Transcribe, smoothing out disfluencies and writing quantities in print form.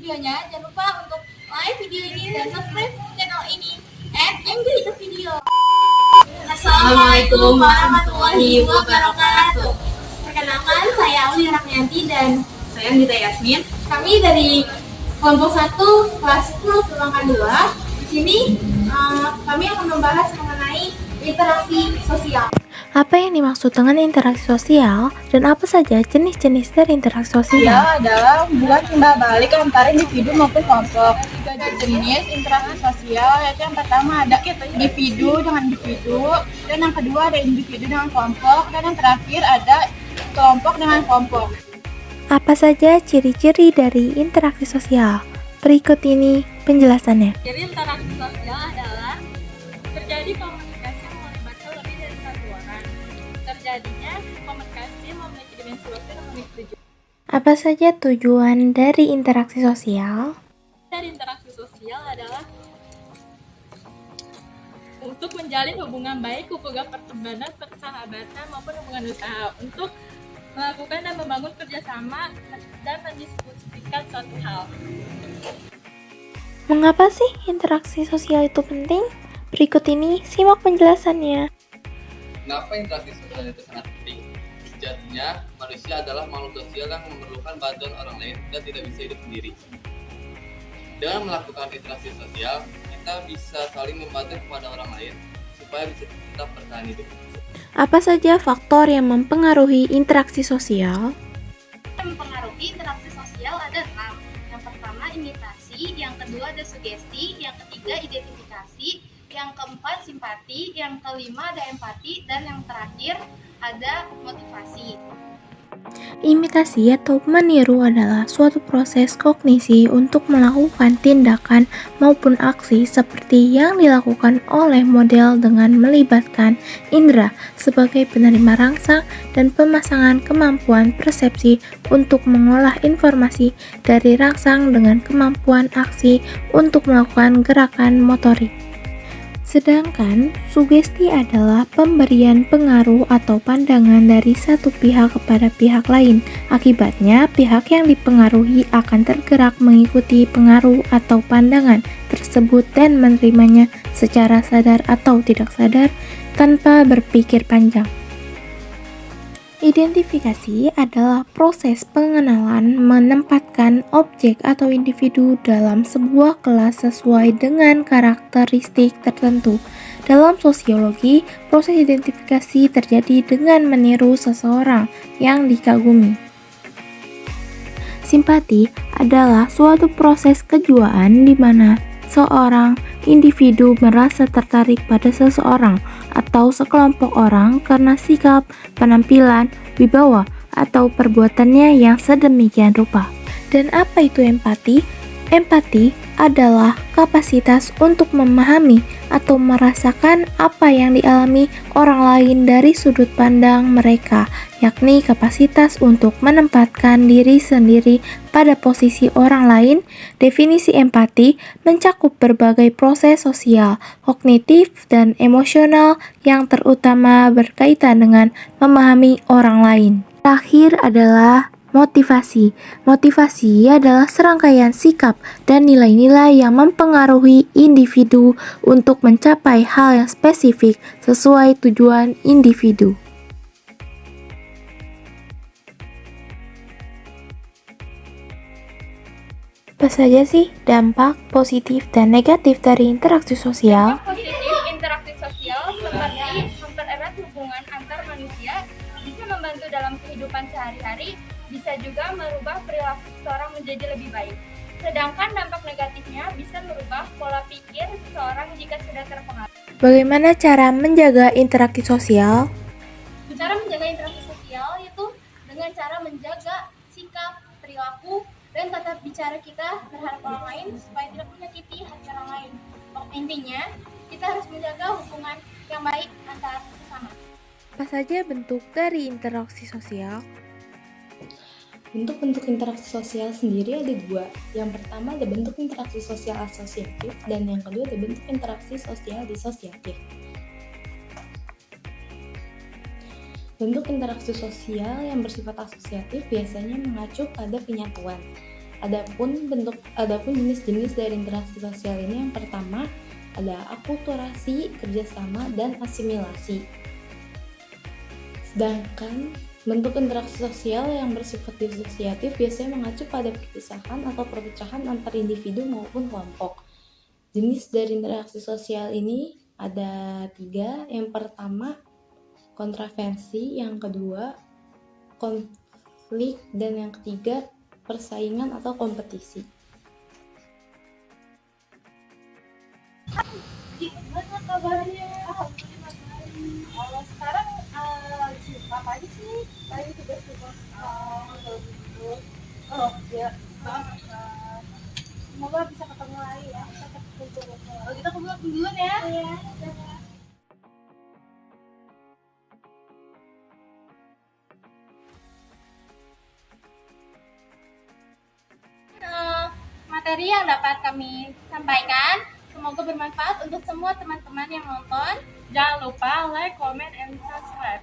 videonya, jangan lupa untuk like video ini dan subscribe channel ini. And enjoy the video. Assalamualaikum warahmatullahi wabarakatuh. Perkenalkan, saya Aulia Rahmianti dan Saya Nita Yasmin. kami dari kelompok 1 kelas 10 Perluangkan 2. Di sini kami akan membahas mengenai interaksi sosial. Apa yang dimaksud dengan interaksi sosial dan apa saja jenis-jenis dari interaksi sosial? Dia adalah hubungan timbal balik antara individu maupun kelompok. Tiga jenis interaksi sosial, yaitu yang pertama ada individu dengan individu, dan yang kedua ada individu dengan kelompok, dan yang terakhir ada kelompok dengan kelompok. Apa saja ciri-ciri dari interaksi sosial? Berikut ini penjelasannya. Jadi interaksi sosial adalah terjadi komunikasi melibatkan lebih dari satu orang. Terjadinya komunikasi memiliki dimensi waktu dan memiliki tujuan. Apa saja tujuan dari interaksi sosial? Dari interaksi sosial adalah untuk menjalin hubungan baik, hubungan pertemanan, persahabatan maupun hubungan usaha, untuk melakukan dan membangun kerjasama dan mendiskusikan suatu hal. Mengapa sih interaksi sosial itu penting? Berikut ini simak penjelasannya. Kenapa interaksi sosial itu sangat penting? Sejatinya, manusia adalah makhluk sosial yang memerlukan bantuan orang lain dan tidak bisa hidup sendiri. Dengan melakukan interaksi sosial, kita bisa saling membantu kepada orang lain supaya bisa tetap bertahan hidup. Apa saja faktor yang mempengaruhi interaksi sosial? Yang mempengaruhi interaksi sosial ada 6. Yang pertama imitasi, yang kedua ada sugesti, yang ketiga identifikasi, yang keempat simpati, yang kelima ada empati, dan yang terakhir ada motivasi. Imitasi atau meniru adalah suatu proses kognisi untuk melakukan tindakan maupun aksi seperti yang dilakukan oleh model dengan melibatkan indera sebagai penerima rangsang dan pemasangan kemampuan persepsi untuk mengolah informasi dari rangsang dengan kemampuan aksi untuk melakukan gerakan motorik. Sedangkan sugesti adalah pemberian pengaruh atau pandangan dari satu pihak kepada pihak lain. Akibatnya, pihak yang dipengaruhi akan tergerak mengikuti pengaruh atau pandangan tersebut dan menerimanya secara sadar atau tidak sadar tanpa berpikir panjang. Identifikasi adalah proses pengenalan menempatkan objek atau individu dalam sebuah kelas sesuai dengan karakteristik tertentu. Dalam sosiologi, proses identifikasi terjadi dengan meniru seseorang yang dikagumi. Simpati adalah suatu proses kejiwaan di mana seorang individu merasa tertarik pada seseorang atau sekelompok orang karena sikap, penampilan, wibawa, atau perbuatannya yang sedemikian rupa. Dan apa itu empati? Empati adalah kapasitas untuk memahami atau merasakan apa yang dialami orang lain dari sudut pandang mereka, yakni kapasitas untuk menempatkan diri sendiri pada posisi orang lain. Definisi empati mencakup berbagai proses sosial, kognitif, dan emosional yang terutama berkaitan dengan memahami orang lain. Terakhir adalah motivasi. Motivasi adalah serangkaian sikap dan nilai-nilai yang mempengaruhi individu untuk mencapai hal yang spesifik sesuai tujuan individu. Apa saja sih dampak positif dan negatif dari interaksi sosial? Positif interaksi sosial seperti mempererat hubungan antar manusia, bisa membantu dalam kehidupan sehari-hari, bisa juga merubah perilaku seseorang menjadi lebih baik. Sedangkan dampak negatifnya bisa merubah pola pikir seseorang jika sudah terpengaruh. Bagaimana cara menjaga interaksi sosial? Cara menjaga interaksi sosial yaitu dengan cara menjaga sikap, perilaku, dan tata bicara kita terhadap orang lain supaya tidak menyakiti hati orang lain. Intinya, kita harus menjaga hubungan yang baik antara sesama. Apa saja bentuk dari interaksi sosial? Bentuk-bentuk interaksi sosial sendiri ada dua. Yang pertama ada bentuk interaksi sosial asosiatif dan yang kedua ada bentuk interaksi sosial disosiatif. Bentuk interaksi sosial yang bersifat asosiatif biasanya mengacu pada penyatuan. Adapun jenis-jenis dari interaksi sosial ini, yang pertama ada akulturasi, kerjasama, dan asimilasi. Sedangkan bentuk interaksi sosial yang bersifat disosiatif biasanya mengacu pada perpisahan atau perpecahan antar individu maupun kelompok. Jenis dari interaksi sosial ini ada 3. Yang pertama kontravensi, yang kedua konflik, dan yang ketiga persaingan atau kompetisi. Gimana kabarnya? Alhamdulillah baik. Kalau sekarang sibuk apa aja sih? Paling tugas-tugas gitu. Oh ya, semoga bisa ketemu lagi ya. Kita kumpul. Kalau kita kumpul duluan ya. Iya. Materi yang dapat kami sampaikan semoga bermanfaat untuk semua teman-teman yang nonton. Jangan lupa like, comment, and subscribe.